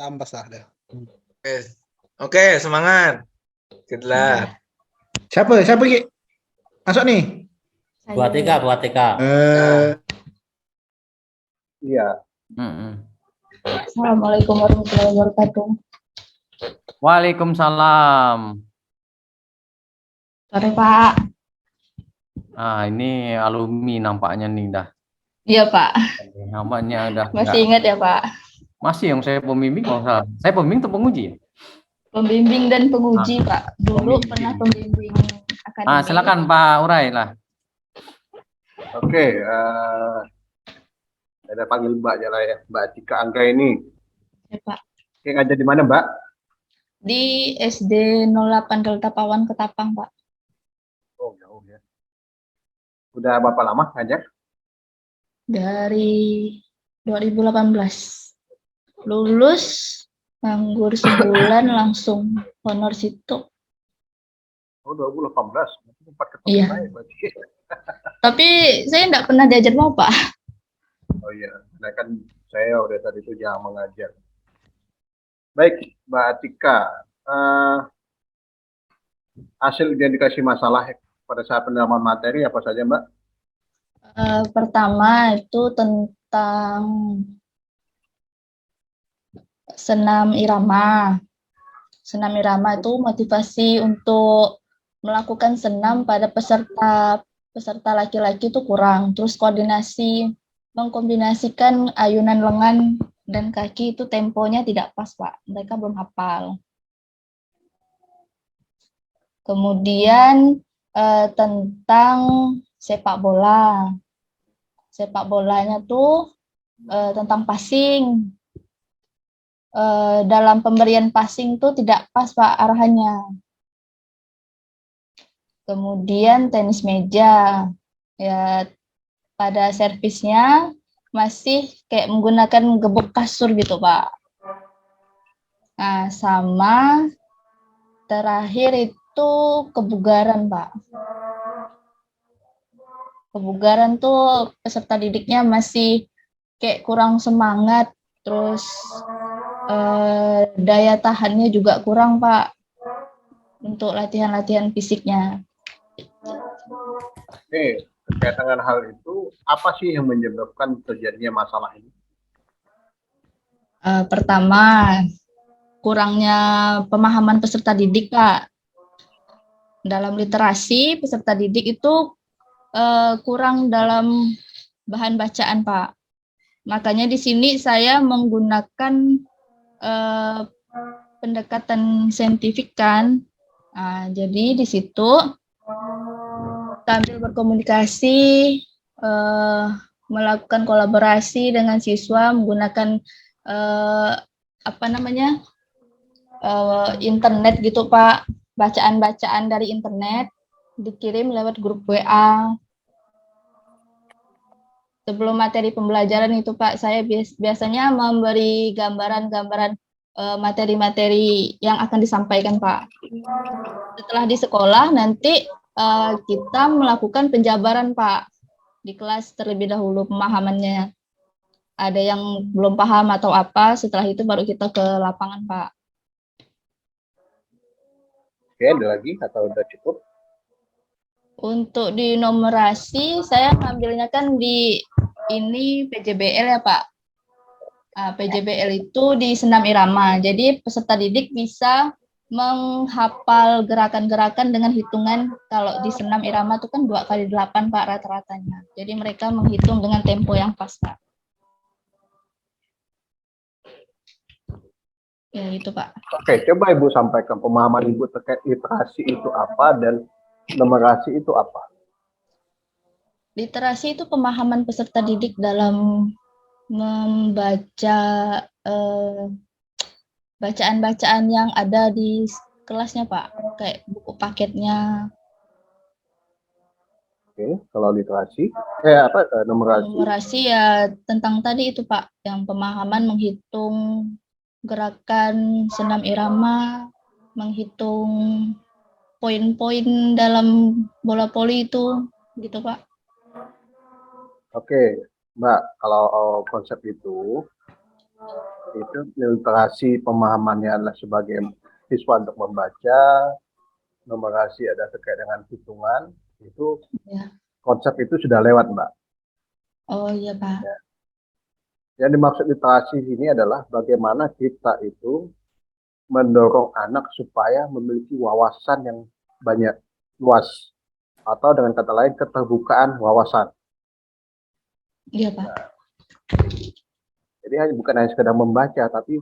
ampas lah deh. Oke, semangat. Kidlat. Siapa Ki? Masuk nih. Buat TK. Iya. Assalamualaikum warahmatullahi wabarakatuh. Waalaikumsalam. Sore Pak. Ini alumni nampaknya nih dah. Iya Pak. Nampaknya udah. Masih ingat ya Pak? Masih yang saya pembimbing kalau salah. Saya pembimbing atau penguji ya? Pembimbing dan penguji Pak. Dulu pernah pembimbing akademi. Silakan Pak Urai lah. Oke, ada panggil Mbak aja lah ya, Mbak Tika Angga ini. Ya Pak. Oke, ngajar di mana Mbak? Di SD 08 Delta Pawan Ketapang Pak. Oh jauh ya. Udah berapa lama ngajar? Dari 2018. Lulus, nganggur sebulan langsung honor situ. Oh 2018, 4 ketemu Iya. saya berarti. Tapi saya enggak pernah diajar mau Pak. Oh iya, nah kan saya udah tadi itu jarang mengajar. Baik, Mbak Atika, hasil identifikasi masalah pada saat pendalaman materi apa saja Mbak? Pertama itu tentang senam irama. Senam irama itu motivasi untuk melakukan senam pada peserta laki-laki itu kurang. Terus koordinasi, mengkombinasikan ayunan lengan dan kaki itu temponya tidak pas Pak. Mereka belum hafal. Kemudian tentang sepak bola. Sepak bolanya tuh tentang passing. Dalam pemberian passing tuh tidak pas Pak arahannya. Kemudian tenis meja. Ya pada servisnya masih kayak menggunakan gebuk kasur gitu Pak. Nah, sama terakhir itu kebugaran Pak. Kebugaran tuh peserta didiknya masih kayak kurang semangat, terus daya tahannya juga kurang Pak untuk latihan-latihan fisiknya. Oke, terkait dengan hal itu, apa sih yang menyebabkan terjadinya masalah ini? Pertama, kurangnya pemahaman peserta didik Pak. Dalam literasi, peserta didik itu kurang dalam bahan bacaan Pak. Makanya di sini saya menggunakan pendekatan saintifik kan. Nah, jadi di situ sambil berkomunikasi, melakukan kolaborasi dengan siswa menggunakan internet gitu Pak, bacaan-bacaan dari internet dikirim lewat grup WA. Sebelum materi pembelajaran itu Pak, saya biasanya memberi gambaran-gambaran materi-materi yang akan disampaikan Pak. Setelah di sekolah nanti kita melakukan penjabaran Pak di kelas terlebih dahulu pemahamannya. Ada yang belum paham atau apa, setelah itu baru kita ke lapangan Pak. Oke, ada lagi atau udah cukup? Untuk di numerasi saya ngambilnya kan di ini PJBL ya Pak. PJBL itu di senam irama. Jadi peserta didik bisa menghafal gerakan-gerakan dengan hitungan. Kalau di senam irama itu kan 2x8 Pak rata-ratanya. Jadi mereka menghitung dengan tempo yang pas Pak. Ya itu Pak. Oke, coba Ibu sampaikan pemahaman Ibu terkait literasi itu apa dan numerasi itu apa? Literasi itu pemahaman peserta didik dalam membaca bacaan-bacaan yang ada di kelasnya Pak, kayak buku paketnya. Oke, kalau literasi, numerasi? Numerasi ya tentang tadi itu Pak, yang pemahaman menghitung gerakan senam irama, menghitung poin-poin dalam bola voli itu, gitu Pak. Oke, Mbak, kalau konsep itu itu literasi pemahamannya adalah sebagai siswa untuk membaca, numerasi ada terkait dengan hitungan, itu Ya. konsep itu sudah lewat, Mbak. Oh iya Pak. Yang dimaksud literasi ini adalah bagaimana kita itu mendorong anak supaya memiliki wawasan yang banyak, luas, atau dengan kata lain keterbukaan wawasan. Iya Pak. Jadi bukan hanya sekedar membaca, tapi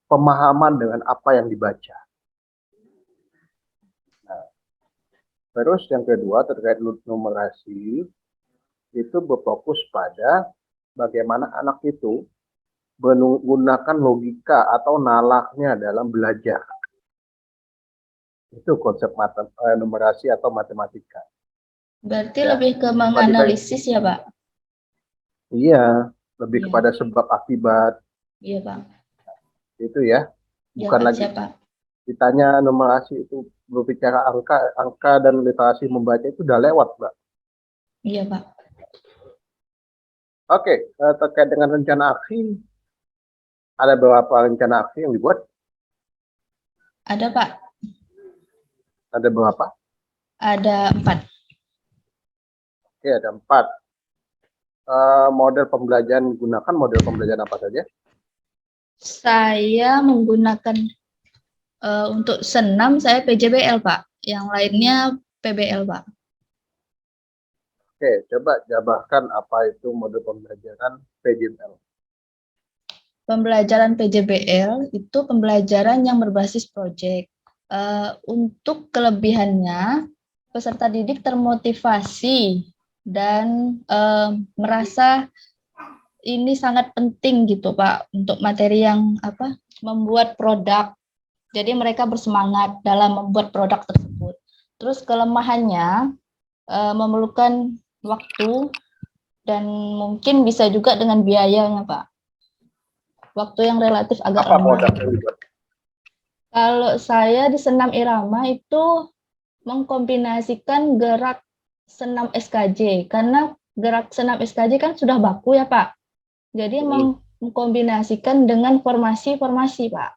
pemahaman dengan apa yang dibaca. Nah, terus yang kedua terkait numerasi, itu berfokus pada bagaimana anak itu menggunakan logika atau nalarnya dalam belajar. Itu konsep numerasi atau matematika. Berarti Ya. lebih ke menganalisis ya Pak? Iya, lebih Iya. kepada sebab akibat. Iya Pak. Itu ya. Iya Bukan Pak, lagi siapa? ditanya numerasi itu berbicara angka dan literasi membaca itu udah lewat, Mbak. Iya Pak. Oke, terkait dengan rencana aksi, ada beberapa rencana aksi yang dibuat. Ada Pak. Ada berapa? Ada 4. Oke, ada 4. Model pembelajaran digunakan model pembelajaran apa saja? Saya menggunakan untuk senam saya PJBL Pak. Yang lainnya PBL Pak. Oke, coba jabarkan apa itu model pembelajaran PJBL. Pembelajaran PJBL itu pembelajaran yang berbasis proyek. Untuk kelebihannya, peserta didik termotivasi dan merasa ini sangat penting gitu Pak untuk materi yang membuat produk. Jadi mereka bersemangat dalam membuat produk tersebut. Terus kelemahannya memerlukan waktu dan mungkin bisa juga dengan biayanya Pak. Waktu yang relatif agak Apa lama. produk yang dibuat? Kalau saya di senam irama itu mengkombinasikan gerak senam SKJ karena gerak senam SKJ kan sudah baku ya Pak. Jadi mengkombinasikan dengan formasi-formasi Pak.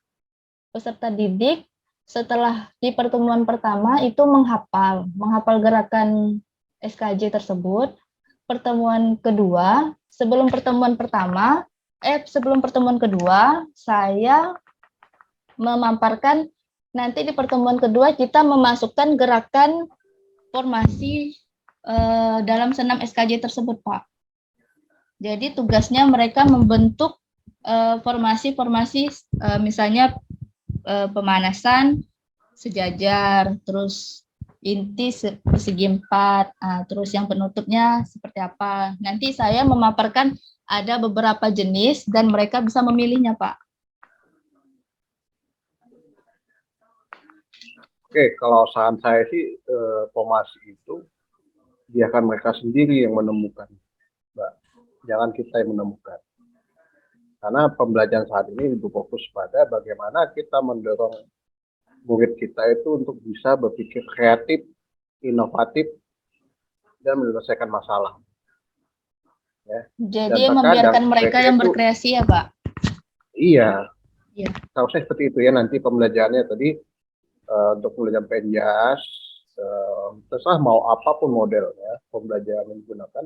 Peserta didik setelah di pertemuan pertama itu menghafal gerakan SKJ tersebut. Pertemuan kedua, sebelum pertemuan kedua, saya memaparkan nanti di pertemuan kedua kita memasukkan gerakan formasi dalam senam SKJ tersebut, Pak. Jadi tugasnya mereka membentuk formasi-formasi misalnya pemanasan sejajar, terus inti persegi 4, terus yang penutupnya seperti apa. Nanti saya memaparkan ada beberapa jenis dan mereka bisa memilihnya, Pak. Oke, kalau saran saya sih formasi itu biarkan mereka sendiri yang menemukan, Mbak. Jangan kita yang menemukan. Karena pembelajaran saat ini berfokus pada bagaimana kita mendorong murid kita itu untuk bisa berpikir kreatif, inovatif, dan menyelesaikan masalah. Ya. Jadi membiarkan mereka yang berkreasi ya, Pak? Iya. Iya. Seharusnya seperti itu ya, nanti pembelajarannya tadi untuk pembelajaran penjas, terserah mau apapun modelnya, pembelajaran yang digunakan,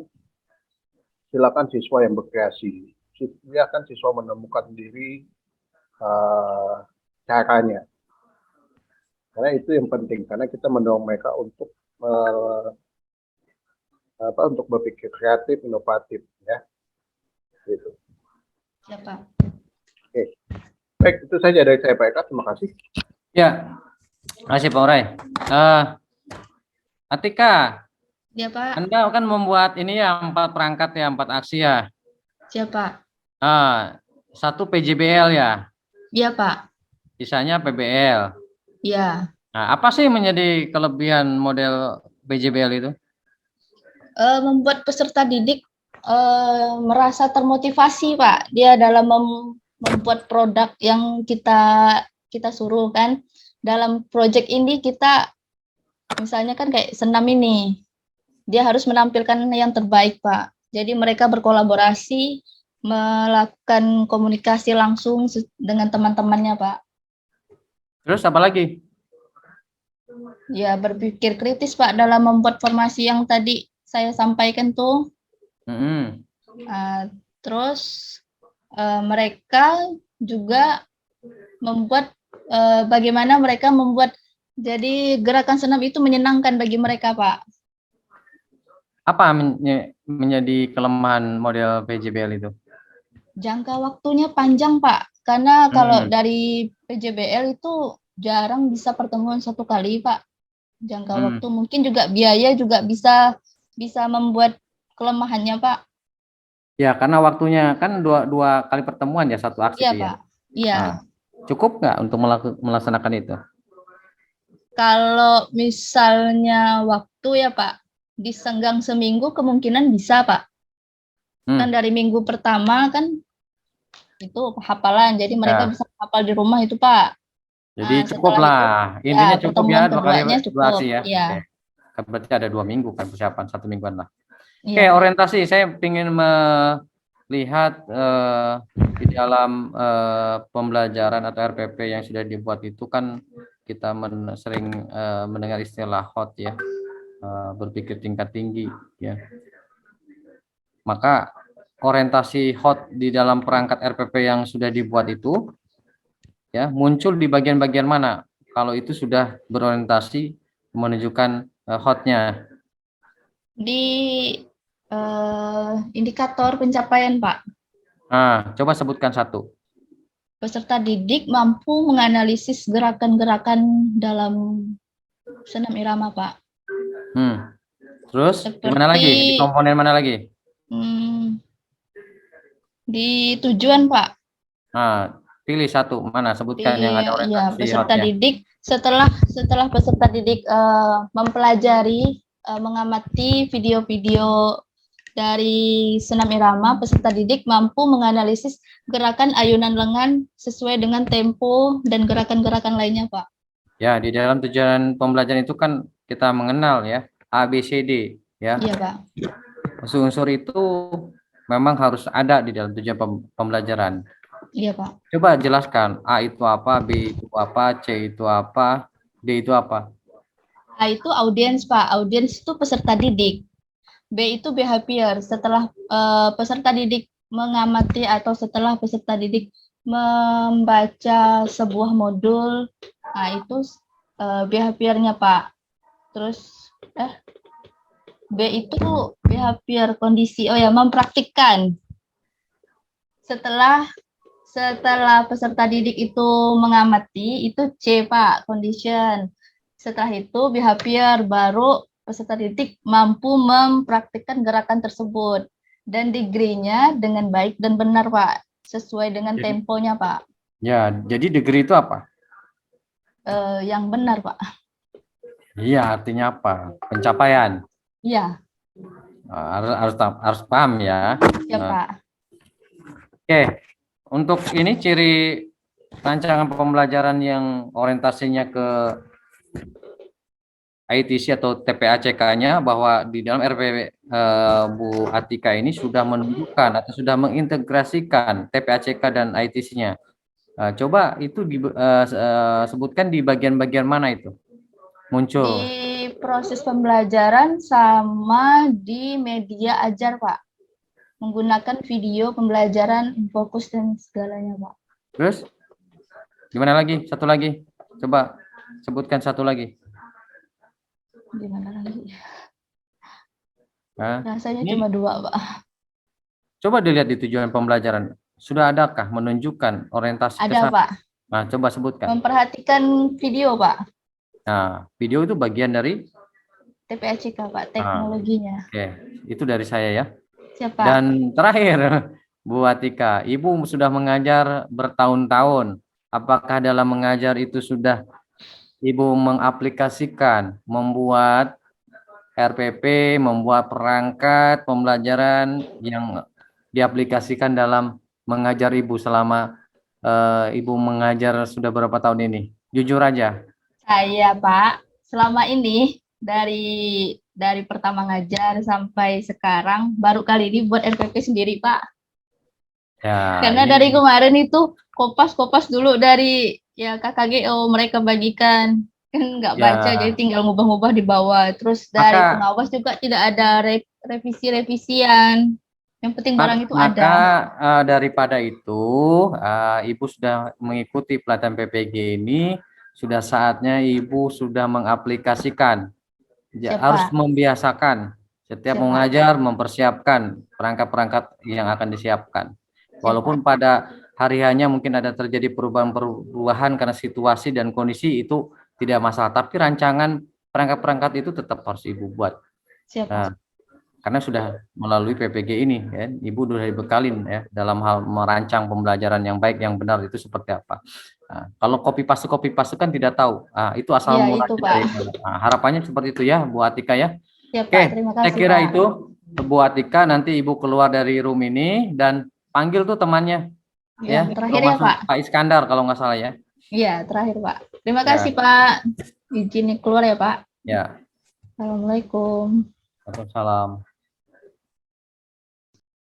silakan siswa yang berkreasi. Biarkan siswa menemukan diri caranya. Karena itu yang penting, karena kita mendorong mereka untuk untuk berpikir kreatif, inovatif, ya. Gitu. Siapa? Oke. Baik, itu saja dari saya Pak Eka. Terima kasih. Ya, terima kasih Pak Urai. Atika, Ya Pak. Anda kan membuat ini ya 4 perangkat ya, 4 aksi ya. Siapa? 1 PJBL ya. Iya Pak. Sisanya PBL. Iya. Nah, apa sih menjadi kelebihan model PJBL itu? Membuat peserta didik merasa termotivasi Pak. Dia dalam membuat produk yang kita suruh kan. Dalam proyek ini kita misalnya kan kayak senam ini. Dia harus menampilkan yang terbaik Pak. Jadi mereka berkolaborasi melakukan komunikasi langsung dengan teman-temannya, Pak. Terus apa lagi? Ya, berpikir kritis, Pak, dalam membuat formasi yang tadi saya sampaikan tuh. Mm-mm. Terus mereka juga membuat bagaimana mereka membuat jadi gerakan senam itu menyenangkan bagi mereka, Pak. Apa menjadi kelemahan model PJBL itu? Jangka waktunya panjang, Pak. Karena kalau dari PJBL itu jarang bisa pertemuan satu kali, Pak. Jangka waktu mungkin juga biaya juga bisa membuat kelemahannya, Pak. Ya, karena waktunya kan dua kali pertemuan ya, satu aksi Iya, itu ya. Pak. Iya. Nah, cukup nggak untuk melaksanakan itu? Kalau misalnya waktu ya, Pak, disenggang seminggu kemungkinan bisa, Pak. Kan dari minggu pertama kan itu hafalan, jadi mereka bisa hafal di rumah itu, Pak. Jadi cukup lah, intinya cukup ya, dua aksi ya. Iya. Oke. Berarti ada 2 minggu kan persiapan, 1 mingguan lah. Oke, Iya. orientasi saya ingin melihat di dalam pembelajaran atau RPP yang sudah dibuat itu kan kita sering mendengar istilah HOT ya, berpikir tingkat tinggi ya. Maka orientasi HOT di dalam perangkat RPP yang sudah dibuat itu ya muncul di bagian-bagian mana kalau itu sudah berorientasi menunjukkan HOT-nya? Di indikator pencapaian, Pak. Coba sebutkan satu. Peserta didik mampu menganalisis gerakan-gerakan dalam senam irama, Pak. Terus di mana lagi? Di komponen mana lagi? Di tujuan, Pak. Pilih satu, mana sebutkan yang ada orientasi peserta didik setelah peserta didik mempelajari, mengamati video-video dari senam irama, peserta didik mampu menganalisis gerakan ayunan lengan sesuai dengan tempo dan gerakan-gerakan lainnya, Pak. Ya, di dalam tujuan pembelajaran itu kan kita mengenal ya ABCD ya. Iya, Pak. Unsur-unsur itu memang harus ada di dalam tujuan pembelajaran. Iya, Pak. Coba jelaskan, A itu apa, B itu apa, C itu apa, D itu apa? A itu audiens, Pak. Audiens itu peserta didik. B itu behavior. Setelah peserta didik mengamati atau setelah peserta didik membaca sebuah modul, nah itu behaviornya, Pak. Terus B itu behavior kondisi. Oh ya, mempraktikkan. Setelah peserta didik itu mengamati, itu C, Pak, condition. Setelah itu behavior, baru peserta didik mampu mempraktikkan gerakan tersebut. Dan degree-nya dengan baik dan benar, Pak. Sesuai dengan temponya, Pak. Ya, jadi degree itu apa? Yang benar, Pak. Iya, artinya apa? Pencapaian. Iya. Harus paham ya. Ya, Pak. Oke. Untuk ini ciri rancangan pembelajaran yang orientasinya ke ITC atau TPACK-nya bahwa di dalam RPP Bu Atika ini sudah menunjukkan atau sudah mengintegrasikan TPACK dan ITC-nya. Coba itu sebutkan di bagian-bagian mana itu muncul? Di proses pembelajaran sama di media ajar, Pak. Menggunakan video pembelajaran, fokus dan segalanya, Pak. Terus gimana lagi? Satu lagi. Coba sebutkan satu lagi. Gimana lagi? Rasanya ini, cuma 2, Pak. Coba dilihat di tujuan pembelajaran. Sudah adakah menunjukkan orientasi ke sana? Ada, Pak. Nah, coba sebutkan. Memperhatikan video, Pak. Nah, video itu bagian dari TPACK, Pak, teknologinya. Oke, itu dari saya ya. Siapa? Dan terakhir, Bu Atika, Ibu sudah mengajar bertahun-tahun. Apakah dalam mengajar itu sudah Ibu mengaplikasikan, membuat RPP, membuat perangkat pembelajaran yang diaplikasikan dalam mengajar Ibu selama Ibu mengajar sudah berapa tahun ini? Jujur aja. Saya, Pak, selama ini dari pertama ngajar sampai sekarang baru kali ini buat RPP sendiri, Pak. Ya, Karena ini- dari kemarin itu kopas dulu dari ya KKGO mereka bagikan. Kan nggak Ya. baca, jadi tinggal ngubah-ngubah di bawah. Terus dari Maka- pengawas juga tidak ada revisi-revisian. Yang penting barang itu Maka ada. daripada itu, Ibu sudah mengikuti pelatihan PPG ini, sudah saatnya Ibu sudah mengaplikasikan. Siap, Harus Pak. membiasakan setiap Siap, mau Pak. ngajar, mempersiapkan perangkat-perangkat yang akan disiapkan. Walaupun pada hari hanya mungkin ada terjadi perubahan-perubahan karena situasi dan kondisi itu tidak masalah, tapi rancangan perangkat-perangkat itu tetap harus Ibu buat. Siap, Pak. Nah, karena sudah melalui PPG ini, ya, Ibu sudah dibekalin ya dalam hal merancang pembelajaran yang baik, yang benar itu seperti apa. Nah, kalau copy paste kan tidak tahu. Itu asal Iya, mulanya itu, Pak. dari mana. Nah, harapannya seperti itu ya, Bu Atika ya. Siap, Oke, Pak. Terima kasih, saya kira Pak. itu Bu Atika, nanti Ibu keluar dari room ini dan panggil tuh temannya Ya, ya. terakhir ya, termasuk Pak. Pak Iskandar kalau nggak salah ya. Iya, terakhir, Pak. Terima Ya. kasih, Pak. Izin keluar ya, Pak. Ya. Assalamualaikum. Waalaikumsalam.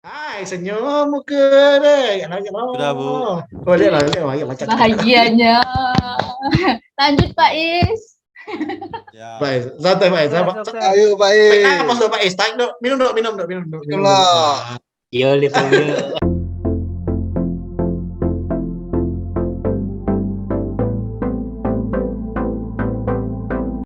Hai, senyum muka deh. Sudah, Bu. Oh, lihat lah, macam. Bahagianya. Lanjut, Pak Is. Ya. Baik, santai Pak. Ayo, Tarik baik. nafas dulu Pak Is. Tarik dulu. Minum dulu. Itulah. Yo, Liverpool.